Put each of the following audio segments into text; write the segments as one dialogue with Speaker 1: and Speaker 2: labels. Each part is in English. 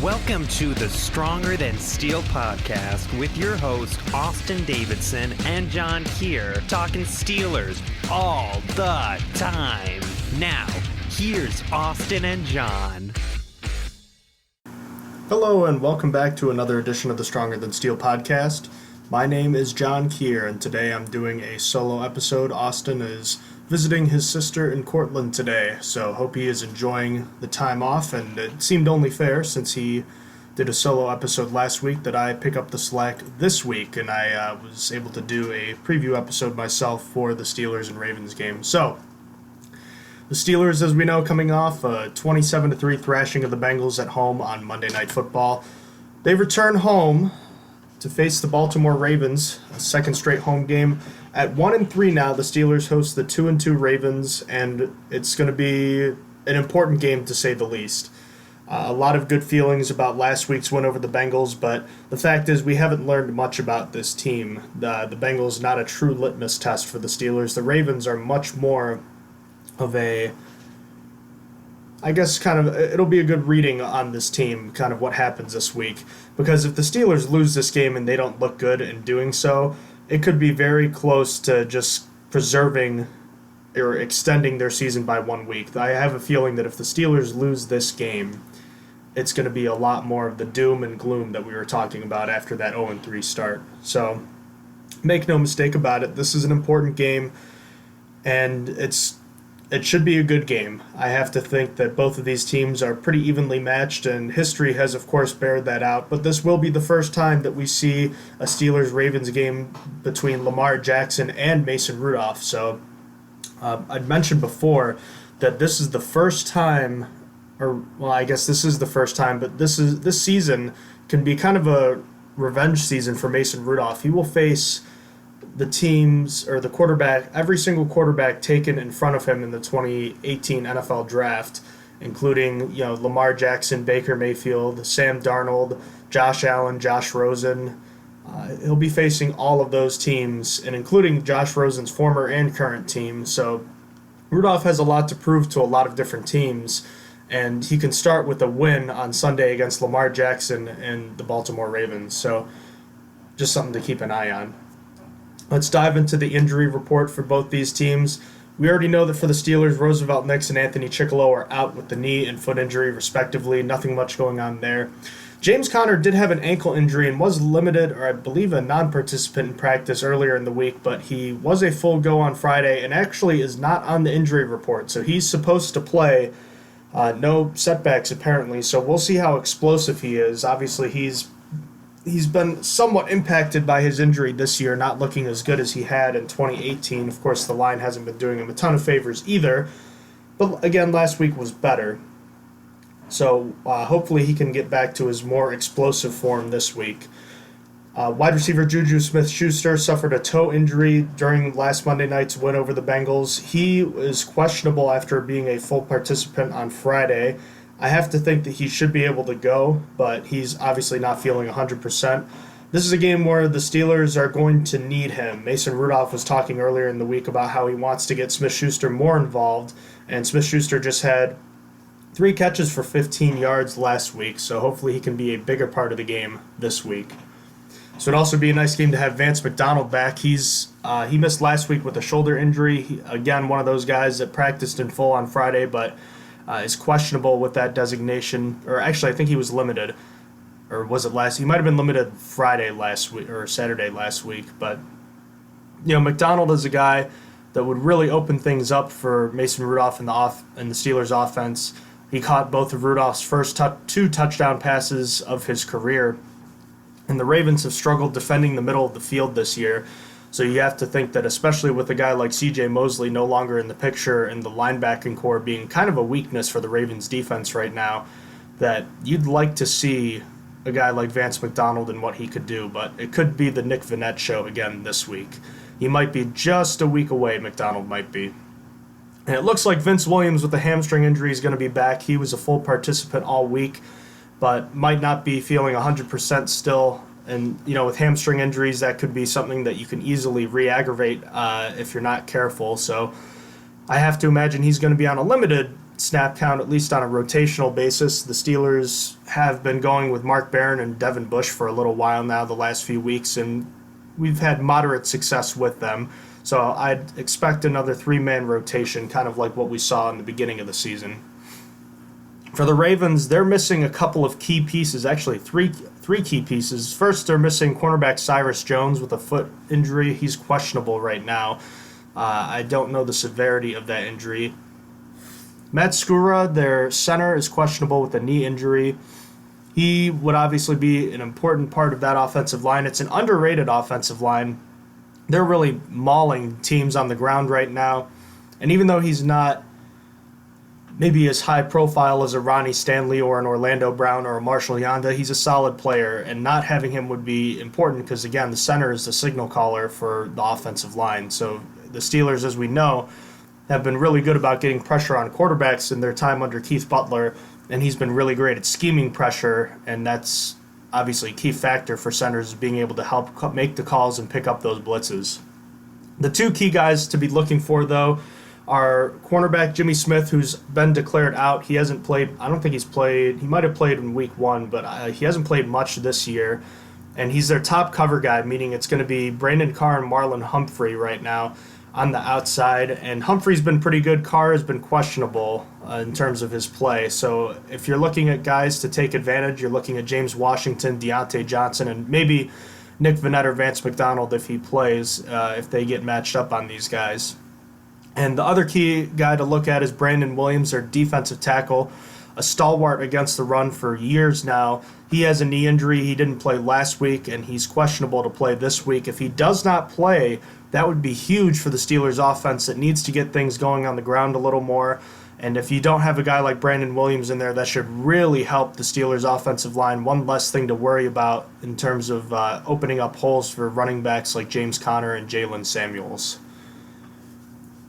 Speaker 1: Welcome to the Stronger Than Steel podcast with your host, Austin Davidson and John Keir, talking Steelers all the time. Now, here's Austin and John.
Speaker 2: Hello and welcome back to another edition of the Stronger Than Steel podcast. My name is John Keir and today I'm doing a solo episode. Austin is visiting his sister in Cortland today, so hope he is enjoying the time off, and it seemed only fair since he did a solo episode last week that I pick up the slack this week, and I was able to do a preview episode myself for the Steelers and Ravens game. So, the Steelers, as we know, coming off a 27-3 thrashing of the Bengals at home on Monday Night Football. They return home to face the Baltimore Ravens, a second straight home game. At 1-3 now, the Steelers host the 2-2 Ravens, and it's going to be an important game to say the least. A lot of good feelings about last week's win over the Bengals, but the fact is we haven't learned much about this team. The Bengals not a true litmus test for the Steelers. The Ravens are much more of a, I guess it'll be a good reading on this team, kind of what happens this week. Because if the Steelers lose this game and they don't look good in doing so, it could be very close to just preserving or extending their season by 1 week. I have a feeling that if the Steelers lose this game, it's going to be a lot more of the doom and gloom that we were talking about after that 0-3 start. So make no mistake about it, this is an important game, and it should be a good game. I have to think that both of these teams are pretty evenly matched, and history has, of course, bared that out. But this will be the first time that we see a Steelers-Ravens game between Lamar Jackson and Mason Rudolph. So I'd mentioned before that this is the first time, I guess this is the first time, but this season can be kind of a revenge season for Mason Rudolph. He will face the teams, or the quarterback, every single quarterback taken in front of him in the 2018 NFL draft, including, Lamar Jackson, Baker Mayfield, Sam Darnold, Josh Allen, Josh Rosen. He'll be facing all of those teams, and including Josh Rosen's former and current team. So Rudolph has a lot to prove to a lot of different teams, and he can start with a win on Sunday against Lamar Jackson and the Baltimore Ravens. So just something to keep an eye on. Let's dive into the injury report for both these teams. We already know that for the Steelers, Roosevelt Nix and Anthony Chickillo are out with the knee and foot injury, respectively. Nothing much going on there. James Conner did have an ankle injury and was limited, or I believe a non-participant in practice earlier in the week, but he was a full go on Friday and actually is not on the injury report. So he's supposed to play. No setbacks, apparently. So we'll see how explosive he is. Obviously, he's been somewhat impacted by his injury this year, not looking as good as he had in 2018. Of course, the line hasn't been doing him a ton of favors either. But again, last week was better. So hopefully he can get back to his more explosive form this week. Wide receiver Juju Smith-Schuster suffered a toe injury during last Monday night's win over the Bengals. He is questionable after being a full participant on Friday. I have to think that he should be able to go, but he's obviously not feeling 100%. This is a game where the Steelers are going to need him. Mason Rudolph was talking earlier in the week about how he wants to get Smith-Schuster more involved, and Smith-Schuster just had 3 catches for 15 yards last week, so hopefully he can be a bigger part of the game this week. So it'd also be a nice game to have Vance McDonald back. He missed last week with a shoulder injury. Again, one of those guys that practiced in full on Friday, but is questionable with that designation. Or actually, I think he was limited. Or was it last? He might have been limited Friday last week or Saturday last week. But McDonald is a guy that would really open things up for Mason Rudolph and the Steelers offense. He caught both of Rudolph's first 2 touchdown passes of his career. And the Ravens have struggled defending the middle of the field this year. So you have to think that, especially with a guy like C.J. Mosley no longer in the picture and the linebacking core being kind of a weakness for the Ravens defense right now, that you'd like to see a guy like Vance McDonald and what he could do. But it could be the Nick Vannett show again this week. He might be just a week away, McDonald might be. And it looks like Vince Williams with the hamstring injury is going to be back. He was a full participant all week, but might not be feeling 100% still. And, with hamstring injuries, that could be something that you can easily re-aggravate if you're not careful. So I have to imagine he's going to be on a limited snap count, at least on a rotational basis. The Steelers have been going with Mark Barron and Devin Bush for a little while now, the last few weeks, and we've had moderate success with them. So I'd expect another three-man rotation, kind of like what we saw in the beginning of the season. For the Ravens, they're missing a couple of key pieces, actually three key pieces. First, they're missing cornerback Cyrus Jones with a foot injury. He's questionable right now. I don't know the severity of that injury. Matt Skura, their center, is questionable with a knee injury. He would obviously be an important part of that offensive line. It's an underrated offensive line. They're really mauling teams on the ground right now. And even though he's not maybe as high profile as a Ronnie Stanley or an Orlando Brown or a Marshall Yanda, he's a solid player. And not having him would be important because, again, the center is the signal caller for the offensive line. So the Steelers, as we know, have been really good about getting pressure on quarterbacks in their time under Keith Butler, and he's been really great at scheming pressure, and that's obviously a key factor for centers, being able to help make the calls and pick up those blitzes. The two key guys to be looking for, though, are cornerback Jimmy Smith, who's been declared out. He hasn't played, I don't think he's played, he might have played in week 1, but he hasn't played much this year, and he's their top cover guy, meaning it's going to be Brandon Carr and Marlon Humphrey right now on the outside, and Humphrey's been pretty good. Carr has been questionable in terms of his play. So if you're looking at guys to take advantage, you're looking at James Washington, Deontay Johnson, and maybe Nick Vannett or Vance McDonald if he plays, if they get matched up on these guys. And the other key guy to look at is Brandon Williams, their defensive tackle, a stalwart against the run for years now. He has a knee injury. He didn't play last week, and he's questionable to play this week. If he does not play, that would be huge for the Steelers' offense that needs to get things going on the ground a little more. And if you don't have a guy like Brandon Williams in there, that should really help the Steelers' offensive line. One less thing to worry about in terms of opening up holes for running backs like James Conner and Jalen Samuels.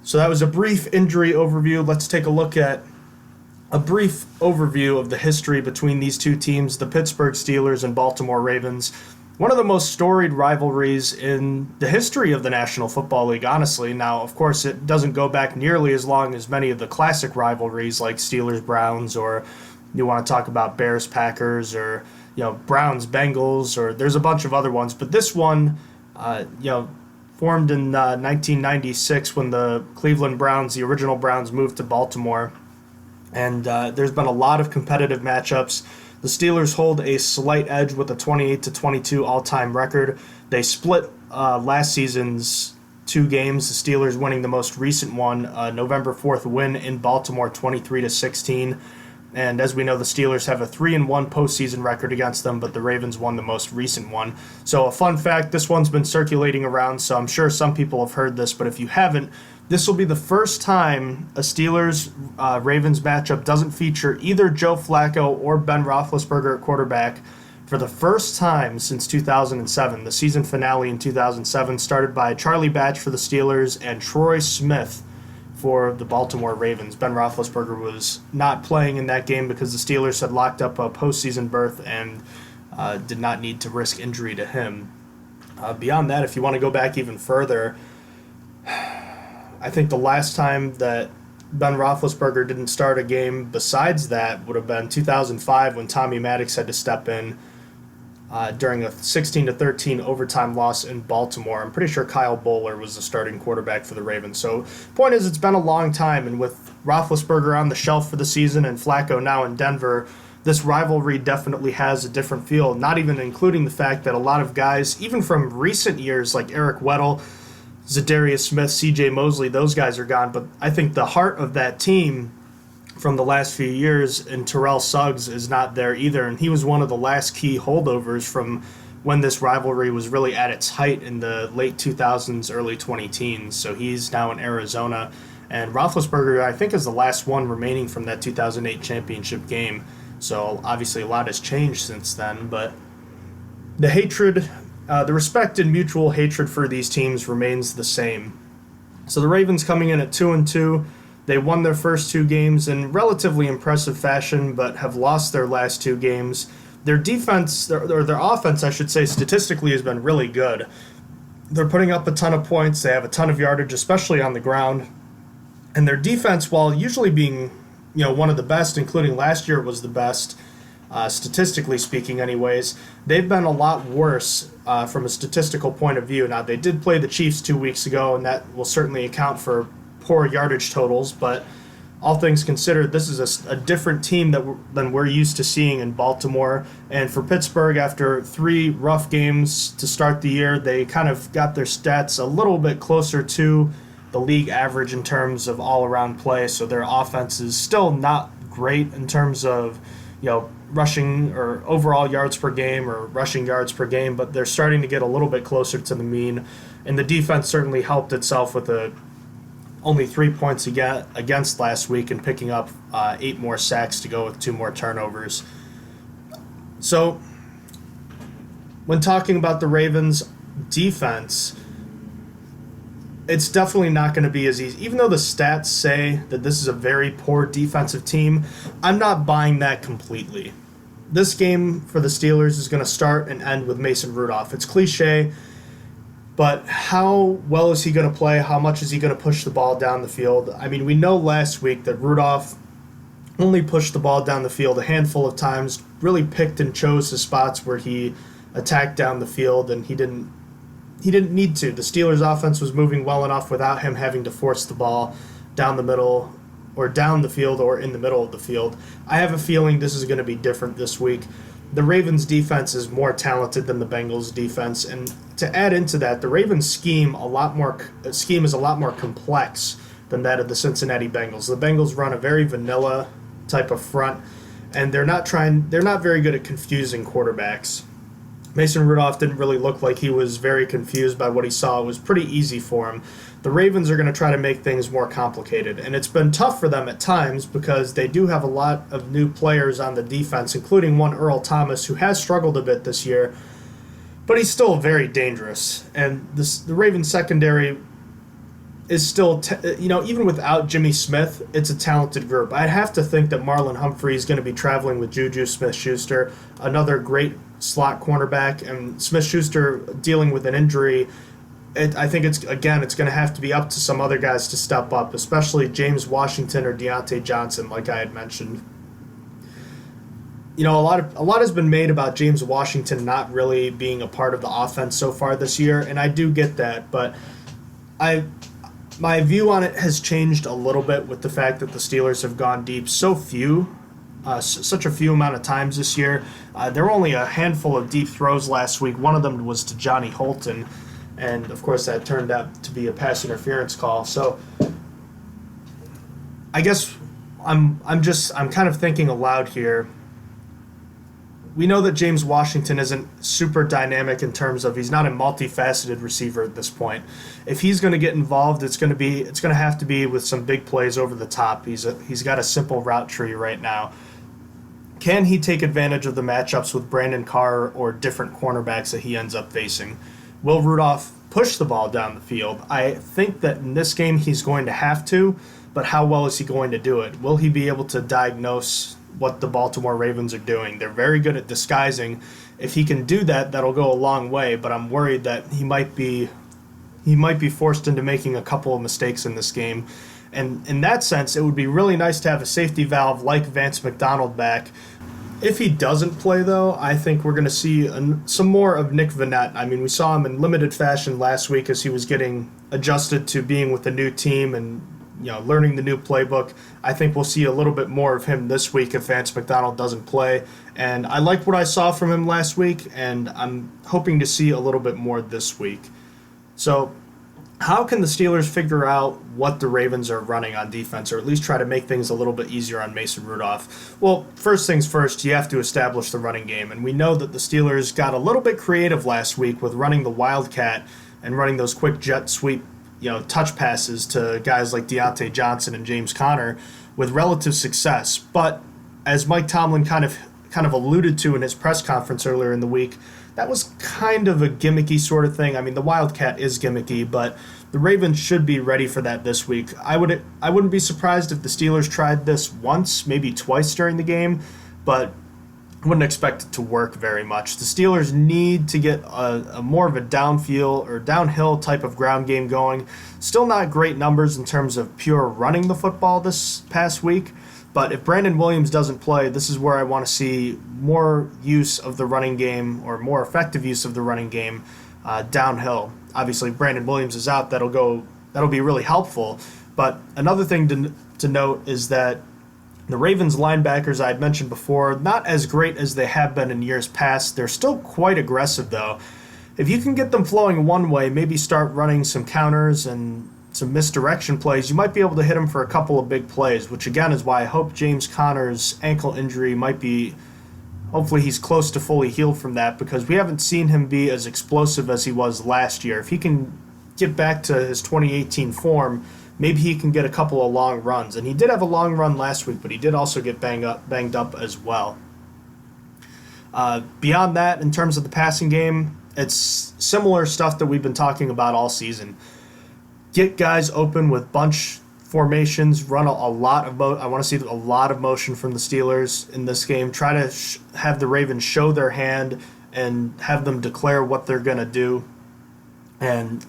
Speaker 2: So that was a brief injury overview. Let's take a look at a brief overview of the history between these two teams, the Pittsburgh Steelers and Baltimore Ravens. One of the most storied rivalries in the history of the National Football League, honestly. Now, of course, it doesn't go back nearly as long as many of the classic rivalries like Steelers-Browns, or you want to talk about Bears-Packers, or Browns-Bengals, or there's a bunch of other ones. But this one, formed in 1996 when the Cleveland Browns, the original Browns, moved to Baltimore. And there's been a lot of competitive matchups. The Steelers hold a slight edge with a 28-22 all-time record. They split last season's 2 games, the Steelers winning the most recent one, November 4th win in Baltimore, 23-16. And as we know, the Steelers have a 3-1 postseason record against them, but the Ravens won the most recent one. So a fun fact, this one's been circulating around, so I'm sure some people have heard this, but if you haven't, this will be the first time a Steelers-Ravens matchup doesn't feature either Joe Flacco or Ben Roethlisberger at quarterback for the first time since 2007. The season finale in 2007 started by Charlie Batch for the Steelers and Troy Smith for the Baltimore Ravens. Ben Roethlisberger was not playing in that game because the Steelers had locked up a postseason berth and did not need to risk injury to him. Beyond that, if you want to go back even further, I think the last time that Ben Roethlisberger didn't start a game besides that would have been 2005 when Tommy Maddox had to step in during a 16-13 overtime loss in Baltimore. I'm pretty sure Kyle Bowler was the starting quarterback for the Ravens. So point is, it's been a long time, and with Roethlisberger on the shelf for the season and Flacco now in Denver, this rivalry definitely has a different feel, not even including the fact that a lot of guys, even from recent years like Eric Weddle, Zadarius Smith, C.J. Mosley, those guys are gone. But I think the heart of that team from the last few years, and Terrell Suggs is not there either. And he was one of the last key holdovers from when this rivalry was really at its height in the late 2000s, early 2010s. So he's now in Arizona. And Roethlisberger, I think, is the last one remaining from that 2008 championship game. So obviously a lot has changed since then. But the hatred, the respect and mutual hatred for these teams remains the same. So the Ravens coming in at 2-2. They won their first 2 games in relatively impressive fashion, but have lost their last 2 games. Their defense, or their offense, I should say, statistically has been really good. They're putting up a ton of points. They have a ton of yardage, especially on the ground. And their defense, while usually being, one of the best, including last year was the best, statistically speaking anyways. They've been a lot worse from a statistical point of view. Now, they did play the Chiefs 2 weeks ago, and that will certainly account for poor yardage totals, but all things considered, this is a different team than we're used to seeing in Baltimore. And for Pittsburgh, after 3 rough games to start the year, they kind of got their stats a little bit closer to the league average in terms of all-around play. So their offense is still not great in terms of, rushing or overall yards per game or rushing yards per game, but they're starting to get a little bit closer to the mean. And the defense certainly helped itself with only 3 points against last week and picking up 8 more sacks to go with 2 more turnovers. So when talking about the Ravens defense, it's definitely not going to be as easy. Even though the stats say that this is a very poor defensive team, I'm not buying that completely. This game for the Steelers is going to start and end with Mason Rudolph. It's cliche, but how well is he going to play? How much is he going to push the ball down the field? I mean, we know last week that Rudolph only pushed the ball down the field a handful of times, really picked and chose his spots where he attacked down the field, and he didn't need to. The Steelers' offense was moving well enough without him having to force the ball down the middle or down the field or in the middle of the field. I have a feeling this is going to be different this week. The Ravens' defense is more talented than the Bengals' defense, and to add into that, the Ravens' scheme is a lot more complex than that of the Cincinnati Bengals. The Bengals run a very vanilla type of front, and they're not very good at confusing quarterbacks. Mason Rudolph didn't really look like he was very confused by what he saw. It was pretty easy for him. The Ravens are going to try to make things more complicated, and it's been tough for them at times because they do have a lot of new players on the defense, including one Earl Thomas, who has struggled a bit this year, but he's still very dangerous. And the Ravens secondary is still, even without Jimmy Smith, it's a talented group. I'd have to think that Marlon Humphrey is going to be traveling with Juju Smith-Schuster, another great slot cornerback, and Smith-Schuster dealing with an injury. I think it's going to have to be up to some other guys to step up, especially James Washington or Deontay Johnson, like I had mentioned. A lot has been made about James Washington not really being a part of the offense so far this year, and I do get that, but my view on it has changed a little bit with the fact that the Steelers have gone deep such a few amount of times this year. There were only a handful of deep throws last week. One of them was to Johnny Holton, and of course that turned out to be a pass interference call. So I guess I'm kind of thinking aloud here. We know that James Washington isn't super dynamic in terms of he's not a multifaceted receiver at this point. If he's going to get involved, it's going to have to be with some big plays over the top. He's got a simple route tree right now. Can he take advantage of the matchups with Brandon Carr or different cornerbacks that he ends up facing? Will Rudolph push the ball down the field? I think that in this game he's going to have to, but how well is he going to do it? Will he be able to diagnose what the Baltimore Ravens are doing? They're very good at disguising. If he can do that, that'll go a long way, but I'm worried that he might be forced into making a couple of mistakes in this game. And in that sense, it would be really nice to have a safety valve like Vance McDonald back. If he doesn't play, though, I think we're going to see some more of Nick Vannett. I mean, we saw him in limited fashion last week as he was getting adjusted to being with the new team and learning the new playbook. I think we'll see a little bit more of him this week if Vance McDonald doesn't play. And I like what I saw from him last week, and I'm hoping to see a little bit more this week. So how can the Steelers figure out what the Ravens are running on defense, or at least try to make things a little bit easier on Mason Rudolph? Well, first things first, you have to establish the running game. And we know that the Steelers got a little bit creative last week with running the Wildcat and running those quick jet sweep touch passes to guys like Deontay Johnson and James Conner with relative success. But as Mike Tomlin kind of alluded to in his press conference earlier in the week, that was kind of a gimmicky sort of thing. I mean, the Wildcat is gimmicky, but the Ravens should be ready for that this week. I wouldn't be surprised if the Steelers tried this once, maybe twice during the game, but I wouldn't expect it to work very much. The Steelers need to get a more of a downfield or downhill type of ground game going. Still not great numbers in terms of pure running the football this past week, But if Brandon Williams doesn't play, this is where I want to see more use of the running game, or more effective use of the running game downhill. Obviously, if Brandon Williams is out, that'll be really helpful. But another thing to note is that the Ravens linebackers I had mentioned before, not as great as they have been in years past. They're still quite aggressive, though. If you can get them flowing one way, maybe start running some counters and some misdirection plays, you might be able to hit him for a couple of big plays, which again is why I hope James Conner's ankle injury hopefully he's close to fully healed from that, because we haven't seen him be as explosive as he was last year. If he can get back to his 2018 form, maybe he can get a couple of long runs. And he did have a long run last week, but he did also get banged up as well. Beyond that, in terms of the passing game, it's similar stuff that we've been talking about all season. Get guys open with bunch formations, run a lot of I want to see a lot of motion from the Steelers in this game. Try to have the Ravens show their hand and have them declare what they're going to do. And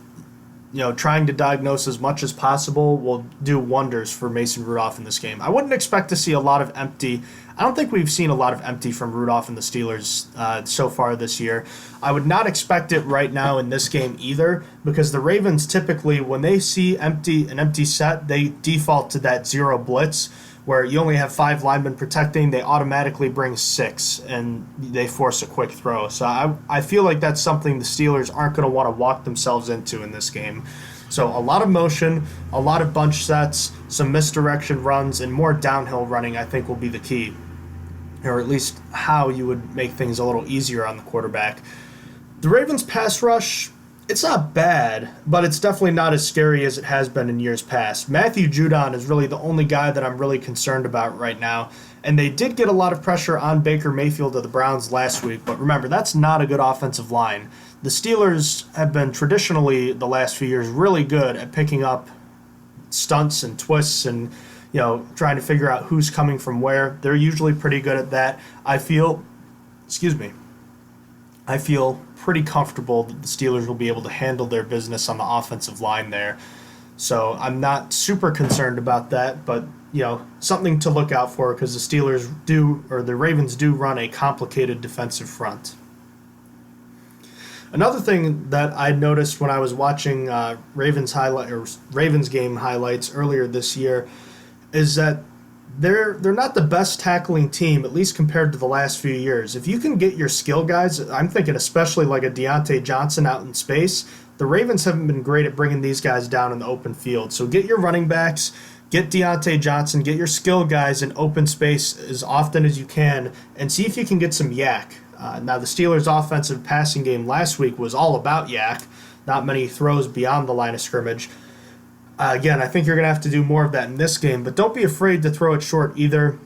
Speaker 2: trying to diagnose as much as possible will do wonders for Mason Rudolph in this game. I wouldn't expect to see a lot of empty. I don't think we've seen a lot of empty from Rudolph and the Steelers so far this year. I would not expect it right now in this game either, because the Ravens typically, when they see an empty set, they default to that zero blitz, where you only have 5 linemen protecting. They automatically bring 6, and they force a quick throw. So I feel like that's something the Steelers aren't going to want to walk themselves into in this game. So a lot of motion, a lot of bunch sets, some misdirection runs, and more downhill running I think will be the key, or at least how you would make things a little easier on the quarterback. The Ravens' pass rush, it's not bad, but it's definitely not as scary as it has been in years past. Matthew Judon is really the only guy that I'm really concerned about right now, and they did get a lot of pressure on Baker Mayfield of the Browns last week, but remember, that's not a good offensive line. The Steelers have been traditionally, the last few years, really good at picking up stunts and twists and trying to figure out who's coming from where. They're usually pretty good at that. I feel pretty comfortable that the Steelers will be able to handle their business on the offensive line there. So I'm not super concerned about that, but something to look out for, because the Ravens do run a complicated defensive front. Another thing that I noticed when I was watching Ravens game highlights earlier this year is that they're not the best tackling team, at least compared to the last few years. If you can get your skill guys, I'm thinking especially like a Deontay Johnson out in space, the Ravens haven't been great at bringing these guys down in the open field. So get your running backs, get Deontay Johnson, get your skill guys in open space as often as you can, and see if you can get some yak. Now, the Steelers' offensive passing game last week was all about yak, not many throws beyond the line of scrimmage. Again, I think you're going to have to do more of that in this game, but don't be afraid to throw it short either.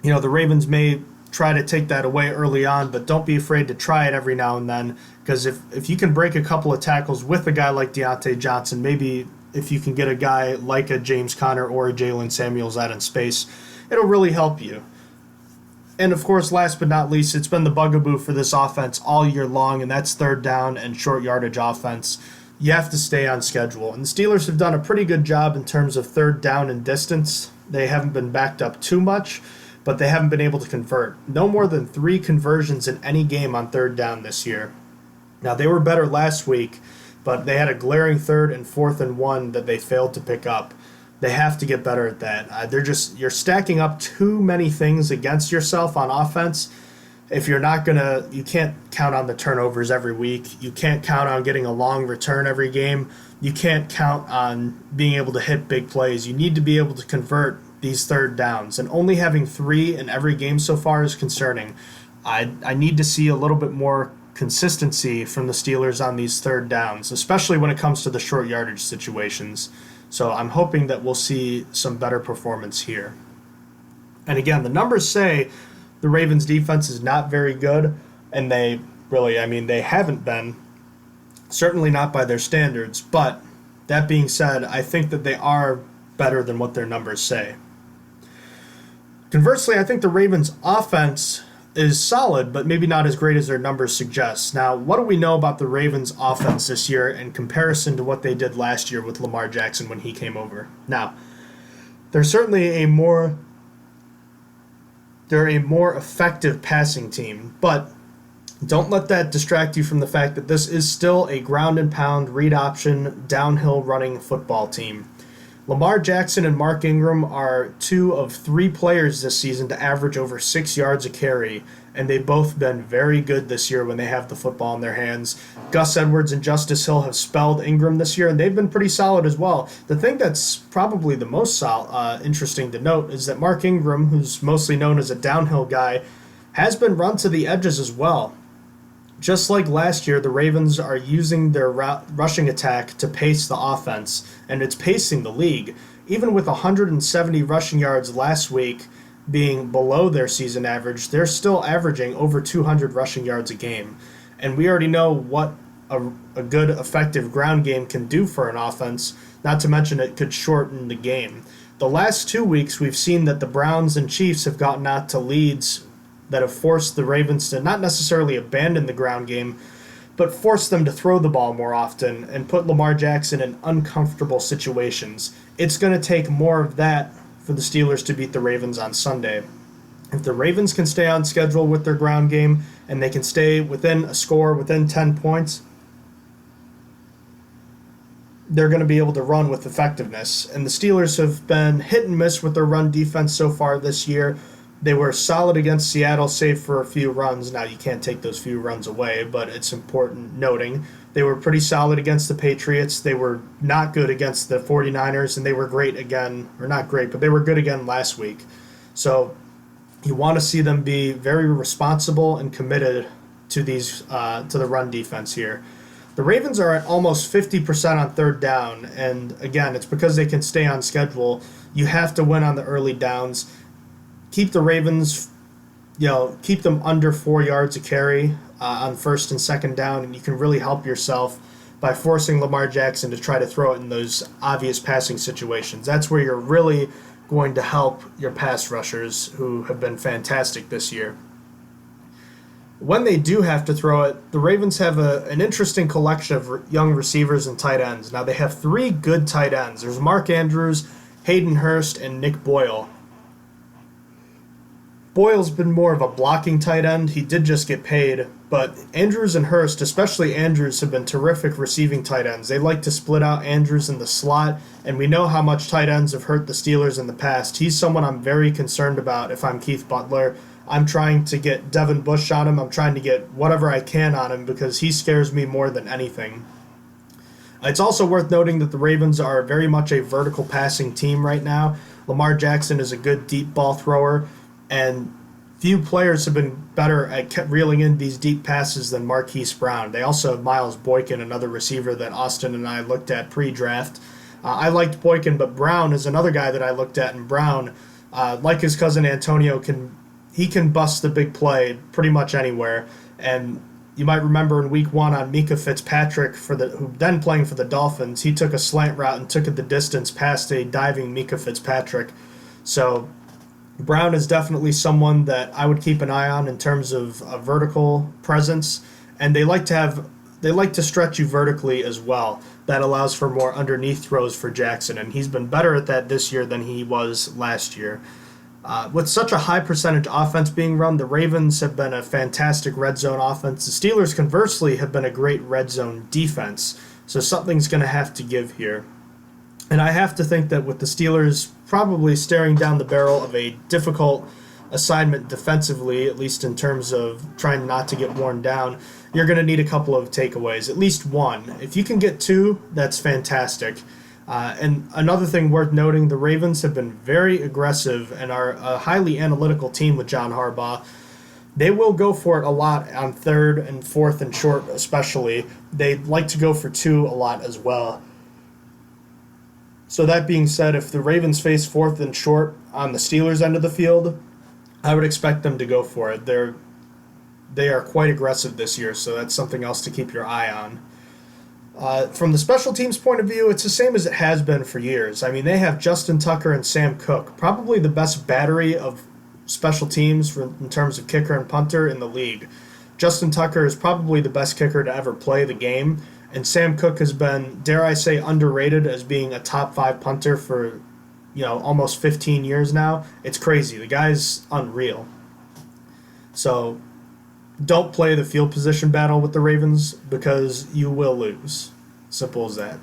Speaker 2: The Ravens may try to take that away early on, but don't be afraid to try it every now and then, because if you can break a couple of tackles with a guy like Deontay Johnson, maybe if you can get a guy like a James Conner or a Jalen Samuels out in space, it'll really help you. And of course, last but not least, it's been the bugaboo for this offense all year long, and that's third down and short yardage offense. You have to stay on schedule. And the Steelers have done a pretty good job in terms of third down and distance. They haven't been backed up too much, but they haven't been able to convert. No more than 3 conversions in any game on third down this year. Now, they were better last week, but they had a glaring 3rd and 4th and 1 that they failed to pick up. They have to get better at that. You're stacking up too many things against yourself on offense. If you're not you can't count on the turnovers every week. You can't count on getting a long return every game. You can't count on being able to hit big plays. You need to be able to convert these third downs. And only having 3 in every game so far is concerning. I need to see a little bit more consistency from the Steelers on these third downs, especially when it comes to the short yardage situations. So I'm hoping that we'll see some better performance here. And again, the numbers say the Ravens defense is not very good, and they haven't been, certainly not by their standards, but that being said, I think that they are better than what their numbers say. Conversely, I think the Ravens offense is solid, but maybe not as great as their numbers suggest. Now, what do we know about the Ravens offense this year in comparison to what they did last year with Lamar Jackson when he came over? Now, they're certainly a more they're a more effective passing team. But don't let that distract you from the fact that this is still a ground and pound, read option, downhill running football team. Lamar Jackson and Mark Ingram are 2 of 3 players this season to average over 6 yards a carry, and they've both been very good this year when they have the football in their hands. Gus Edwards and Justice Hill have spelled Ingram this year, and they've been pretty solid as well. The thing that's probably the most interesting to note is that Mark Ingram, who's mostly known as a downhill guy, has been run to the edges as well. Just like last year, the Ravens are using their rushing attack to pace the offense, and it's pacing the league. Even with 170 rushing yards last week being below their season average, they're still averaging over 200 rushing yards a game. And we already know what a good, effective ground game can do for an offense, not to mention it could shorten the game. The last 2 weeks, we've seen that the Browns and Chiefs have gotten out to leads that have forced the Ravens to not necessarily abandon the ground game, but force them to throw the ball more often and put Lamar Jackson in uncomfortable situations. It's going to take more of that for the Steelers to beat the Ravens on Sunday. If the Ravens can stay on schedule with their ground game and they can stay within a score, within 10 points, they're going to be able to run with effectiveness. And the Steelers have been hit and miss with their run defense so far this year. They were solid against Seattle, save for a few runs. Now, you can't take those few runs away, but it's important noting. They were pretty solid against the Patriots. They were not good against the 49ers, and they were great again, or not great, but they were good again last week. So you want to see them be very responsible and committed to these to the run defense here. The Ravens are at almost 50% on third down, and again, it's because they can stay on schedule. You have to win on the early downs. Keep the Ravens, keep them under 4 yards a carry on first and second down, and you can really help yourself by forcing Lamar Jackson to try to throw it in those obvious passing situations. That's where you're really going to help your pass rushers, who have been fantastic this year. When they do have to throw it, the Ravens have an interesting collection of young receivers and tight ends. Now, they have 3 good tight ends. There's Mark Andrews, Hayden Hurst, and Nick Boyle. Boyle's been more of a blocking tight end. He did just get paid, but Andrews and Hurst, especially Andrews, have been terrific receiving tight ends. They like to split out Andrews in the slot, and we know how much tight ends have hurt the Steelers in the past. He's someone I'm very concerned about if I'm Keith Butler. I'm trying to get Devin Bush on him. I'm trying to get whatever I can on him because he scares me more than anything. It's also worth noting that the Ravens are very much a vertical passing team right now. Lamar Jackson is a good deep ball thrower, and few players have been better at reeling in these deep passes than Marquise Brown. They also have Miles Boykin, another receiver that Austin and I looked at pre-draft. I liked Boykin, but Brown is another guy that I looked at, and Brown, like his cousin Antonio, can bust the big play pretty much anywhere. And you might remember in Week 1 on Mika Fitzpatrick, who then playing for the Dolphins, he took a slant route and took it the distance past a diving Mika Fitzpatrick. So Brown is definitely someone that I would keep an eye on in terms of a vertical presence, and they like to stretch you vertically as well. That allows for more underneath throws for Jackson, and he's been better at that this year than he was last year. With such a high percentage offense being run, the Ravens have been a fantastic red zone offense. The Steelers, conversely, have been a great red zone defense, so something's going to have to give here. And I have to think that with the Steelers probably staring down the barrel of a difficult assignment defensively, at least in terms of trying not to get worn down, you're going to need a couple of takeaways, at least one. If you can get 2, that's fantastic. And another thing worth noting, the Ravens have been very aggressive and are a highly analytical team with John Harbaugh. They will go for it a lot on third and fourth and short especially. They like to go for 2 a lot as well. So that being said, if the Ravens face fourth and short on the Steelers' end of the field, I would expect them to go for it. They are quite aggressive this year, so that's something else to keep your eye on. From the special teams point of view, it's the same as it has been for years. I mean, they have Justin Tucker and Sam Cook, probably the best battery of special teams in terms of kicker and punter in the league. Justin Tucker is probably the best kicker to ever play the game, and Sam Cook has been, dare I say, underrated as being a top 5 punter for, almost 15 years now. It's crazy. The guy's unreal. So don't play the field position battle with the Ravens because you will lose. Simple as that.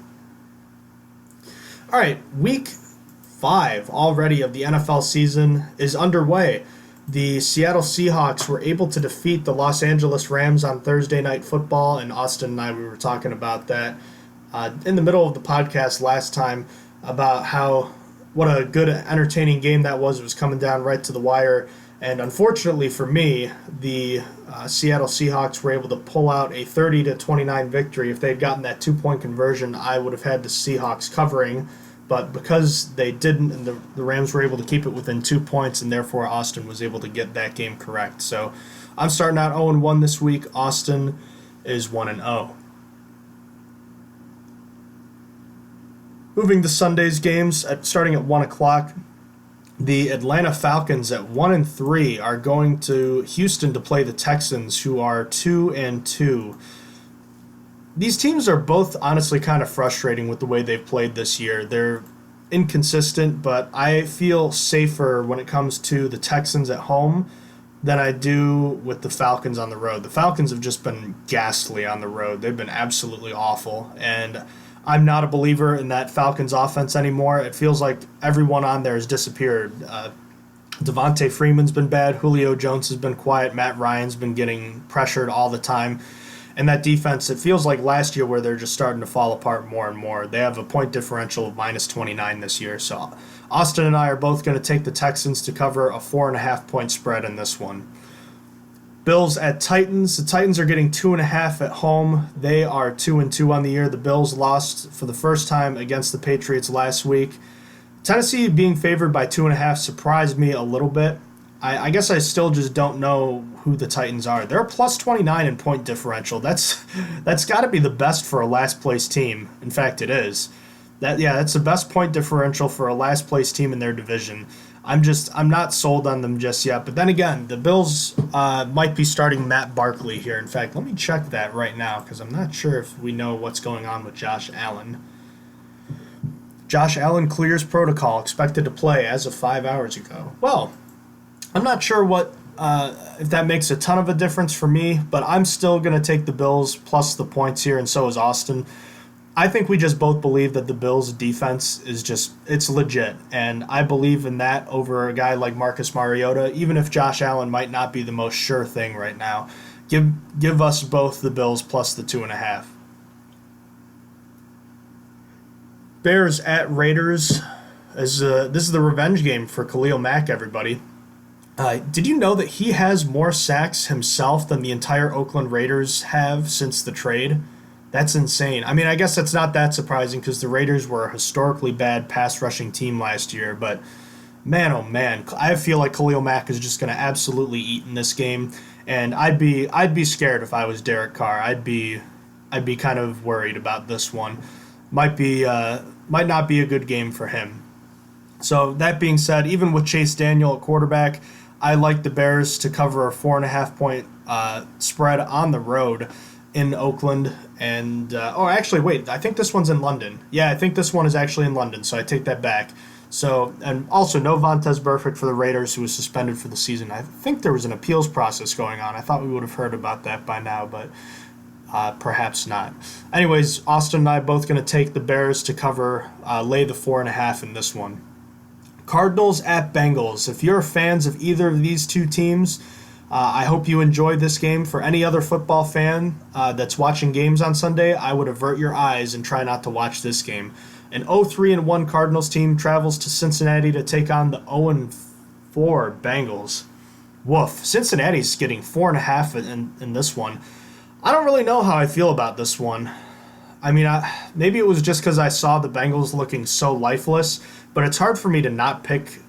Speaker 2: All right, week 5 already of the NFL season is underway. The Seattle Seahawks were able to defeat the Los Angeles Rams on Thursday Night Football, and Austin and I, we were talking about that in the middle of the podcast last time about what a good, entertaining game that was. It was coming down right to the wire, and unfortunately for me, the Seattle Seahawks were able to pull out a 30-29 victory. If they had gotten that 2-point conversion, I would have had the Seahawks covering. But because they didn't, and the Rams were able to keep it within 2 points, and therefore Austin was able to get that game correct. So I'm starting out 0-1 this week. Austin is 1-0. Moving to Sunday's games, starting at 1 o'clock, the Atlanta Falcons at 1-3 are going to Houston to play the Texans, who are 2-2. These teams are both honestly kind of frustrating with the way they've played this year. They're inconsistent, but I feel safer when it comes to the Texans at home than I do with the Falcons on the road. The Falcons have just been ghastly on the road. They've been absolutely awful, and I'm not a believer in that Falcons offense anymore. It feels like everyone on there has disappeared. Devontae Freeman's been bad. Julio Jones has been quiet. Matt Ryan's been getting pressured all the time. And that defense, it feels like last year where they're just starting to fall apart more and more. They have a point differential of -29 this year. So Austin and I are both going to take the Texans to cover a 4.5-point spread in this one. Bills at Titans. The Titans are getting 2.5 at home. They are 2-2 on the year. The Bills lost for the first time against the Patriots last week. Tennessee being favored by 2.5 surprised me a little bit. I guess I still just don't know who the Titans are. They're +29 in point differential. That's got to be the best for a last place team. In fact, it is. That's the best point differential for a last place team in their division. I'm not sold on them just yet. But then again, the Bills might be starting Matt Barkley here. In fact, let me check that right now because I'm not sure if we know what's going on with Josh Allen. Josh Allen clears protocol, expected to play as of 5 hours ago. Well, I'm not sure if that makes a ton of a difference for me, but I'm still going to take the Bills plus the points here, and so is Austin. I think we just both believe that the Bills' defense it's legit, and I believe in that over a guy like Marcus Mariota, even if Josh Allen might not be the most sure thing right now. Give us both the Bills plus the 2.5. Bears at Raiders. This is the revenge game for Khalil Mack, everybody. Did you know that he has more sacks himself than the entire Oakland Raiders have since the trade? That's insane. I mean, I guess that's not that surprising because the Raiders were a historically bad pass rushing team last year, but man, oh man, I feel like Khalil Mack is just going to absolutely eat in this game, and I'd be scared if I was Derek Carr. I'd be kind of worried about this one. Might not be a good game for him. So that being said, even with Chase Daniel at quarterback, I like the Bears to cover a 4.5-point spread on the road in Oakland. And actually, wait, I think this one's in London. Yeah, I think this one is actually in London, so I take that back. So, and also no Vontaze Burfict for the Raiders, who was suspended for the season. I think there was an appeals process going on. I thought we would have heard about that by now, but perhaps not. Anyways, Austin and I both going to take the Bears to cover, lay the 4.5 in this one. Cardinals at Bengals. If you're fans of either of these two teams, I hope you enjoyed this game. For any other football fan that's watching games on Sunday, I would avert your eyes and try not to watch this game. An 0-3-1 Cardinals team travels to Cincinnati to take on the 0-4 Bengals. Woof. Cincinnati's getting 4.5 in this one. I don't really know how I feel about this one. I mean, maybe it was just because I saw the Bengals looking so lifeless, but it's hard for me to not pick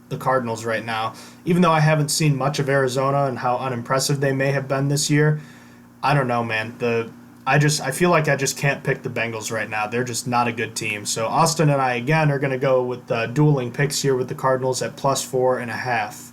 Speaker 2: the Cardinals right now. Even though I haven't seen much of Arizona and how unimpressive they may have been this year, I don't know, man. I feel like I just can't pick the Bengals right now. They're just not a good team. So Austin and I, again, are going to go with dueling picks here with the Cardinals at +4.5.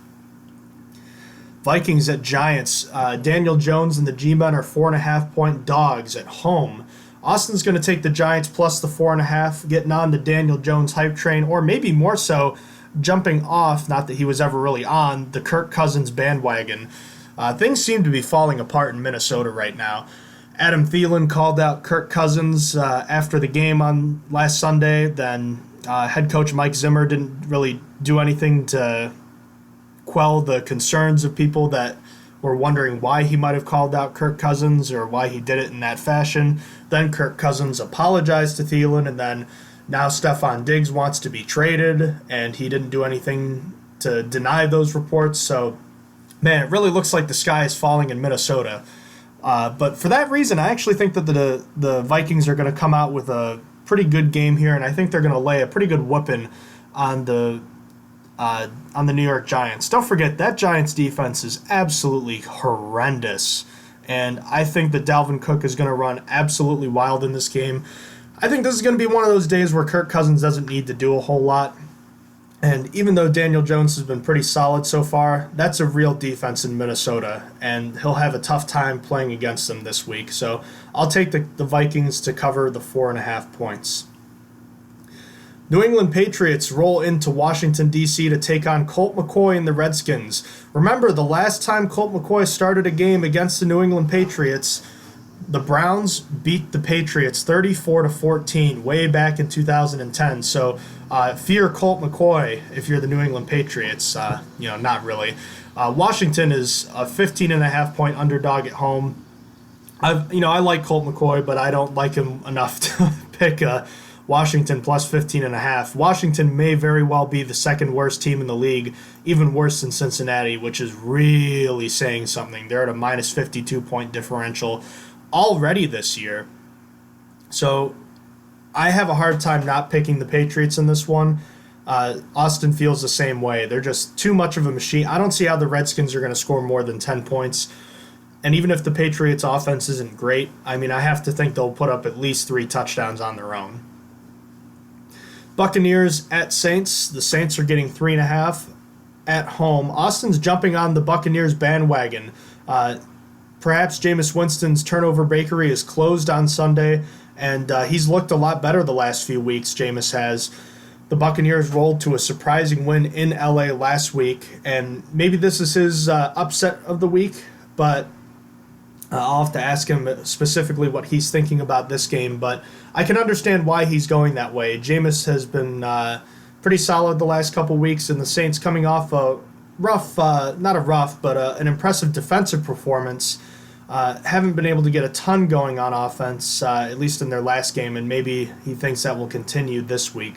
Speaker 2: Vikings at Giants. Daniel Jones and the G-Men are 4.5-point dogs at home. Austin's going to take the Giants plus the 4.5, getting on the Daniel Jones hype train, or maybe more so, jumping off, not that he was ever really on, the Kirk Cousins bandwagon. Things seem to be falling apart in Minnesota right now. Adam Thielen called out Kirk Cousins after the game on last Sunday. Then head coach Mike Zimmer didn't really do anything to quell the concerns of people that were wondering why he might have called out Kirk Cousins or why he did it in that fashion. Then Kirk Cousins apologized to Thielen, and then now Stephon Diggs wants to be traded, and he didn't do anything to deny those reports. So, man, it really looks like the sky is falling in Minnesota. But for that reason, I actually think that the Vikings are going to come out with a pretty good game here, and I think they're going to lay a pretty good whooping on the New York Giants. Don't forget, that Giants defense is absolutely horrendous, and I think that Dalvin Cook is going to run absolutely wild in this game. I think this is going to be one of those days where Kirk Cousins doesn't need to do a whole lot. And even though Daniel Jones has been pretty solid so far, that's a real defense in Minnesota, and he'll have a tough time playing against them this week. So I'll take the Vikings to cover the 4.5 points. New England Patriots roll into Washington, D.C. to take on Colt McCoy and the Redskins. Remember, the last time Colt McCoy started a game against the New England Patriots, the Browns beat the Patriots 34-14 way back in 2010. So fear Colt McCoy if you're the New England Patriots. Not really. Washington is a 15.5-point underdog at home. I like Colt McCoy, but I don't like him enough to pick Washington plus 15.5. Washington may very well be the second worst team in the league, even worse than Cincinnati, which is really saying something. They're at a minus 52-point differential already this year. So I have a hard time not picking the Patriots in this one. Austin feels the same way. They're just too much of a machine. I don't see how the Redskins are going to score more than 10 points. And even if the Patriots offense isn't great, I have to think they'll put up at least 3 touchdowns on their own. Buccaneers at Saints. The Saints are getting 3.5 at home. Austin's jumping on the Buccaneers bandwagon. Perhaps Jameis Winston's turnover bakery is closed on Sunday, and he's looked a lot better the last few weeks, Jameis has. The Buccaneers rolled to a surprising win in LA last week, and maybe this is his upset of the week, but I'll have to ask him specifically what he's thinking about this game, but I can understand why he's going that way. Jameis has been pretty solid the last couple weeks, and the Saints coming off a an impressive defensive performance. Haven't been able to get a ton going on offense, at least in their last game, and maybe he thinks that will continue this week.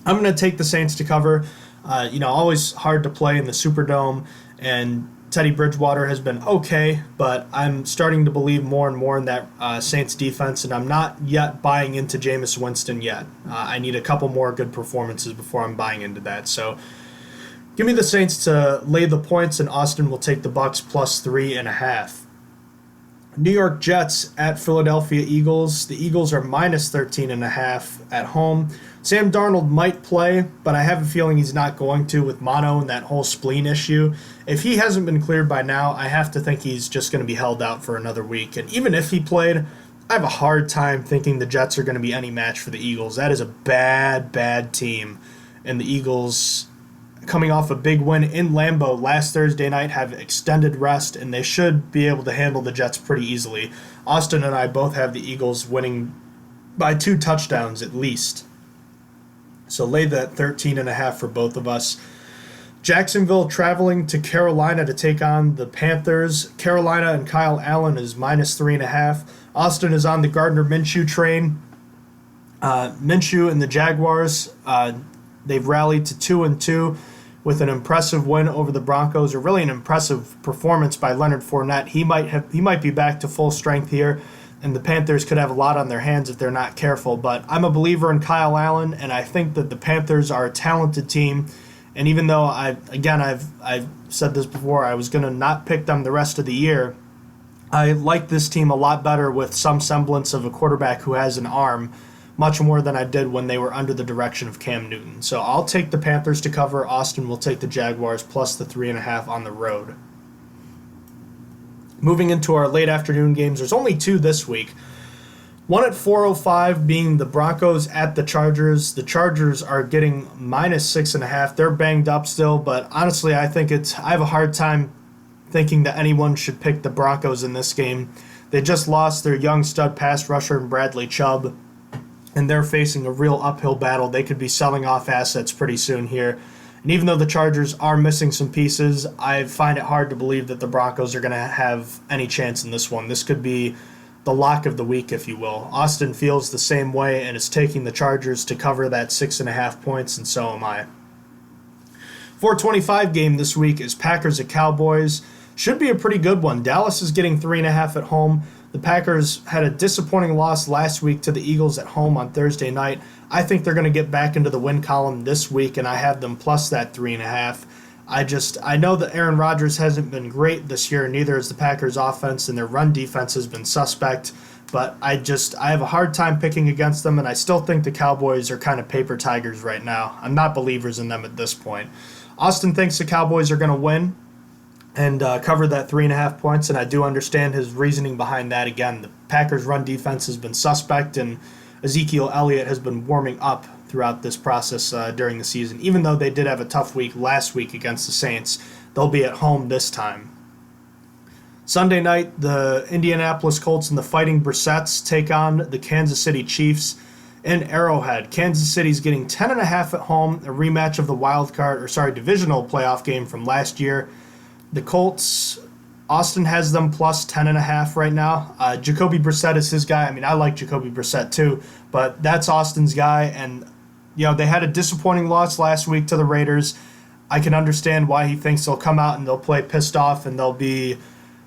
Speaker 2: I'm going to take the Saints to cover. Always hard to play in the Superdome, and Teddy Bridgewater has been okay, but I'm starting to believe more and more in that Saints defense, and I'm not yet buying into Jameis Winston yet. I need a couple more good performances before I'm buying into that. So give me the Saints to lay the points, and Austin will take the Bucs plus 3.5. New York Jets at Philadelphia Eagles. The Eagles are minus 13.5 at home. Sam Darnold might play, but I have a feeling he's not going to with mono and that whole spleen issue. If he hasn't been cleared by now, I have to think he's just going to be held out for another week. And even if he played, I have a hard time thinking the Jets are going to be any match for the Eagles. That is a bad, bad team. And the Eagles, coming off a big win in Lambeau last Thursday night, have extended rest, and they should be able to handle the Jets pretty easily. Austin and I both have the Eagles winning by 2 touchdowns at least. So lay that 13.5 for both of us. Jacksonville traveling to Carolina to take on the Panthers. Carolina and Kyle Allen is minus 3.5. Austin is on the Gardner Minshew train. Minshew and the Jaguars, they've rallied to 2-2 with an impressive win over the Broncos, or really an impressive performance by Leonard Fournette. He might be back to full strength here, and the Panthers could have a lot on their hands if they're not careful. But I'm a believer in Kyle Allen, and I think that the Panthers are a talented team. And even though I've said this before, I was going to not pick them the rest of the year, I like this team a lot better with some semblance of a quarterback who has an arm, much more than I did when they were under the direction of Cam Newton. So I'll take the Panthers to cover. Austin will take the Jaguars plus the 3.5 on the road. Moving into our late afternoon games, there's only 2 this week. One at 4:05 being the Broncos at the Chargers. The Chargers are getting minus 6.5. They're banged up still, but honestly, I have a hard time thinking that anyone should pick the Broncos in this game. They just lost their young stud pass rusher in Bradley Chubb, and they're facing a real uphill battle. They could be selling off assets pretty soon here. And even though the Chargers are missing some pieces, I find it hard to believe that the Broncos are going to have any chance in this one. This could be the lock of the week, if you will. Austin feels the same way and is taking the Chargers to cover that 6.5 points, and so am I. 425 game this week is Packers at Cowboys. Should be a pretty good one. Dallas is getting 3.5 at home. The Packers had a disappointing loss last week to the Eagles at home on Thursday night. I think they're going to get back into the win column this week, and I have them plus that 3.5. I know that Aaron Rodgers hasn't been great this year, neither has the Packers offense, and their run defense has been suspect, but I have a hard time picking against them, and I still think the Cowboys are kind of paper tigers right now. I'm not believers in them at this point. Austin thinks the Cowboys are going to win and cover that 3.5 points, and I do understand his reasoning behind that. Again, the Packers' run defense has been suspect, and Ezekiel Elliott has been warming up throughout this process during the season. Even though they did have a tough week last week against the Saints, they'll be at home this time. Sunday night, the Indianapolis Colts and the Fighting Brissetts take on the Kansas City Chiefs in Arrowhead. Kansas City's getting 10.5 at home, a rematch of the divisional playoff game from last year. The Colts, Austin has them plus 10.5 right now. Jacoby Brissett is his guy. I mean, I like Jacoby Brissett too, but that's Austin's guy. And, they had a disappointing loss last week to the Raiders. I can understand why he thinks they'll come out and they'll play pissed off and they'll be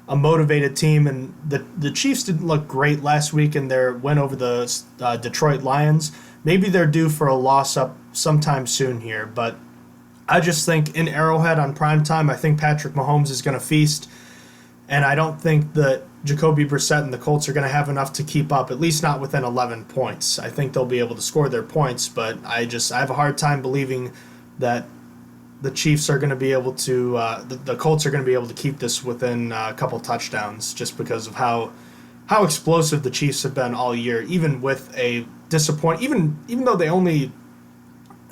Speaker 2: a motivated team. And the Chiefs didn't look great last week in their win over the Detroit Lions. Maybe they're due for a loss up sometime soon here, but I just think in Arrowhead on primetime, I think Patrick Mahomes is going to feast, and I don't think that Jacoby Brissett and the Colts are going to have enough to keep up, at least not within 11 points. I think they'll be able to score their points, but I have a hard time believing that the Chiefs are going to be able to, the Colts are going to be able to keep this within a couple touchdowns just because of how explosive the Chiefs have been all year, even with a even though they only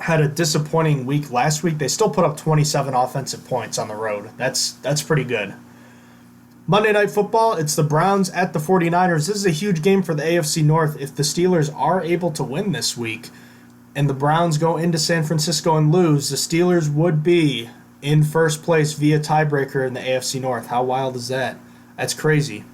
Speaker 2: had a disappointing week last week, they still put up 27 offensive points on the road. That's pretty good. Monday Night Football, it's the Browns at the 49ers. This is a huge game for the AFC North. If the Steelers are able to win this week and the Browns go into San Francisco and lose, the Steelers would be in first place via tiebreaker in the AFC North. How wild is that? That's crazy.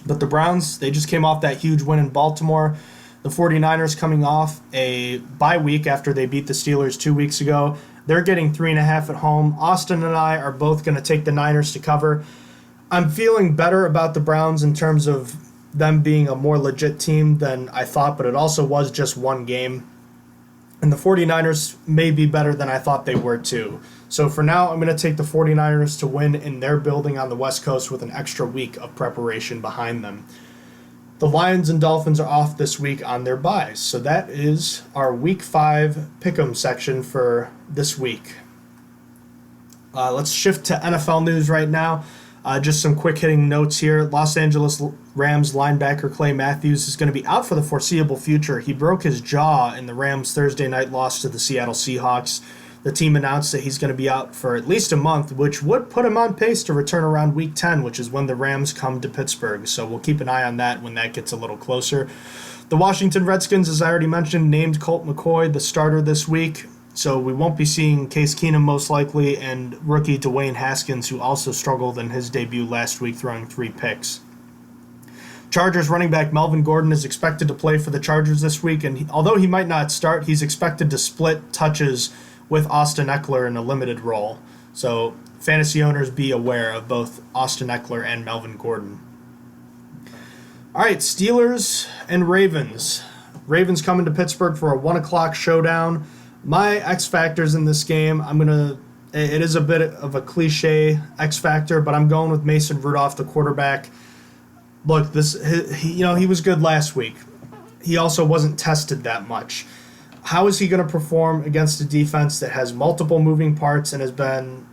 Speaker 2: But the Browns, they just came off that huge win in Baltimore. The 49ers coming off a bye week after they beat the Steelers 2 weeks ago. They're getting 3.5 at home. Austin and I are both going to take the Niners to cover. I'm feeling better about the Browns in terms of them being a more legit team than I thought, but it also was just one game. And the 49ers may be better than I thought they were too. So for now, I'm going to take the 49ers to win in their building on the West Coast with an extra week of preparation behind them. The Lions and Dolphins are off this week on their byes, so that is our Week 5 Pick'em section for this week. Let's shift to NFL news right now. Just some quick-hitting notes here. Los Angeles Rams linebacker Clay Matthews is going to be out for the foreseeable future. He broke his jaw in the Rams' Thursday night loss to the Seattle Seahawks. The team announced that he's going to be out for at least a month, which would put him on pace to return around Week 10, which is when the Rams come to Pittsburgh. So we'll keep an eye on that when that gets a little closer. The Washington Redskins, as I already mentioned, named Colt McCoy the starter this week. So we won't be seeing Case Keenum most likely, and rookie Dwayne Haskins, who also struggled in his debut last week, throwing 3 picks. Chargers running back Melvin Gordon is expected to play for the Chargers this week, and although he might not start, he's expected to split touches with Austin Eckler in a limited role. So fantasy owners, be aware of both Austin Eckler and Melvin Gordon. All right, Steelers and Ravens. Ravens coming to Pittsburgh for a 1 o'clock showdown. My X factors in this game, it is a bit of a cliche X factor, but I'm going with Mason Rudolph, the quarterback. Look, he was good last week. He also wasn't tested that much. How is he going to perform against a defense that has multiple moving parts and has been,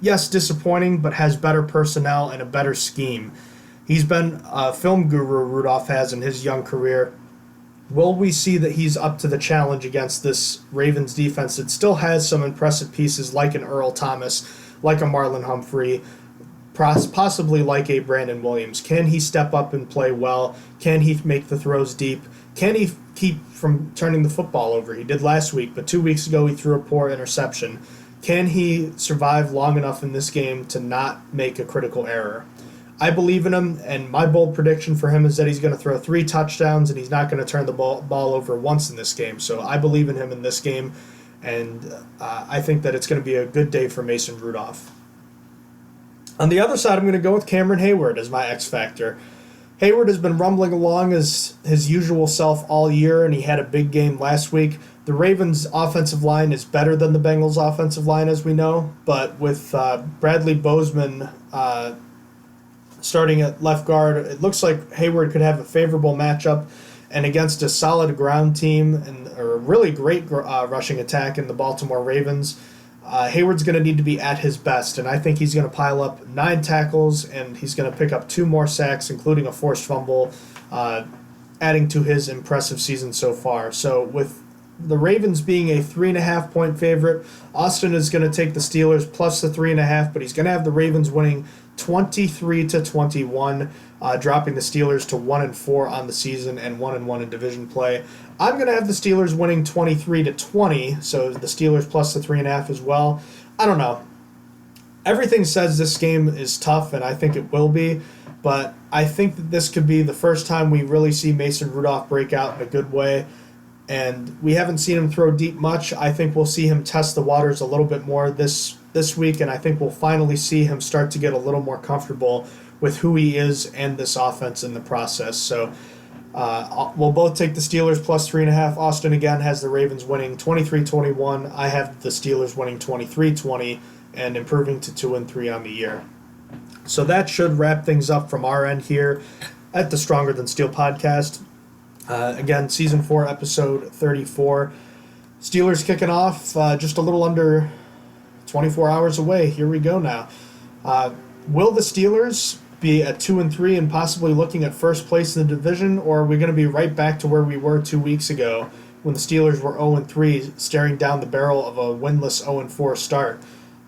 Speaker 2: yes, disappointing, but has better personnel and a better scheme? He's been a film guru, Rudolph has, in his young career. Will we see that he's up to the challenge against this Ravens defense that still has some impressive pieces like an Earl Thomas, like a Marlon Humphrey, possibly like a Brandon Williams. Can he step up and play well? Can he make the throws deep? Can he keep from turning the football over? He did last week, but 2 weeks ago he threw a poor interception. Can he survive long enough in this game to not make a critical error? I believe in him, and my bold prediction for him is that he's going to throw 3 touchdowns and he's not going to turn the ball over once in this game. So I believe in him in this game, and I think that it's going to be a good day for Mason Rudolph. On the other side, I'm going to go with Cameron Heyward as my X factor. Heyward has been rumbling along as his usual self all year, and he had a big game last week. The Ravens' offensive line is better than the Bengals' offensive line, as we know, but with Bradley Bozeman starting at left guard, it looks like Heyward could have a favorable matchup, and against a solid ground team and a really great rushing attack in the Baltimore Ravens, Hayward's going to need to be at his best, and I think he's going to pile up 9 tackles, and he's going to pick up 2 more sacks, including a forced fumble, adding to his impressive season so far. So with the Ravens being a 3.5-point favorite, Austin is going to take the Steelers plus the 3.5, but he's going to have the Ravens winning 23-21, dropping the Steelers to 1-4 on the season and 1-1 in division play. I'm going to have the Steelers winning 23-20, so the Steelers plus the 3.5 as well. I don't know. Everything says this game is tough, and I think it will be, but I think that this could be the first time we really see Mason Rudolph break out in a good way. And we haven't seen him throw deep much. I think we'll see him test the waters a little bit more this week, and I think we'll finally see him start to get a little more comfortable with who he is and this offense in the process. So we'll both take the Steelers plus 3.5. Austin, again, has the Ravens winning 23-21. I have the Steelers winning 23-20 and improving to 2-3 on the year. So that should wrap things up from our end here at the Stronger Than Steel podcast. Again, Season 4, Episode 34. Steelers kicking off just a little under 24 hours away. Here we go now. Will the Steelers be at 2-3 and possibly looking at first place in the division, or are we going to be right back to where we were 2 weeks ago when the Steelers were 0-3, staring down the barrel of a winless 0-4 start?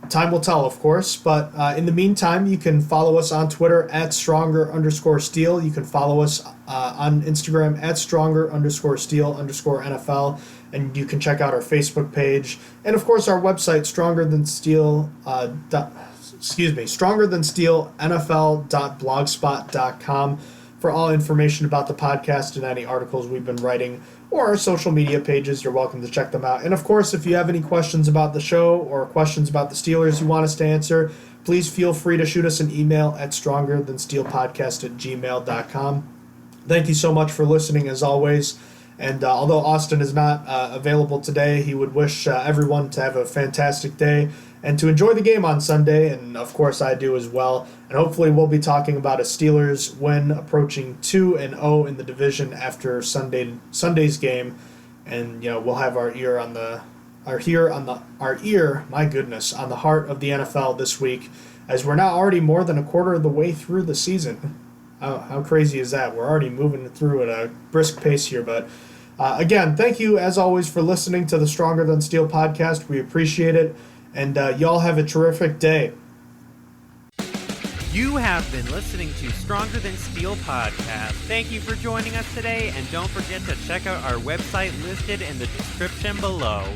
Speaker 2: Time will tell, of course, but in the meantime, you can follow us on Twitter at @Stronger_Steel. You can follow us on Instagram at @Stronger_Steel_NFL, and you can check out our Facebook page, and of course our website, StrongerThanSteelNFL.blogspot.com for all information about the podcast and any articles we've been writing, or our social media pages. You're welcome to check them out. And of course, if you have any questions about the show or questions about the Steelers you want us to answer, please feel free to shoot us an email at StrongerThanSteelPodcast@gmail.com. Thank you so much for listening, as always. And although Austin is not available today, he would wish everyone to have a fantastic day and to enjoy the game on Sunday, and of course I do as well. And hopefully we'll be talking about a Steelers win approaching 2-0 in the division after Sunday's game, and we'll have our ear on the heart of the NFL this week, as we're now already more than a quarter of the way through the season. How crazy is that? We're already moving through at a brisk pace here, but again, thank you as always for listening to the Stronger Than Steel podcast. We appreciate it. And y'all have a terrific day.
Speaker 1: You have been listening to Stronger Than Steel podcast. Thank you for joining us today, and don't forget to check out our website listed in the description below.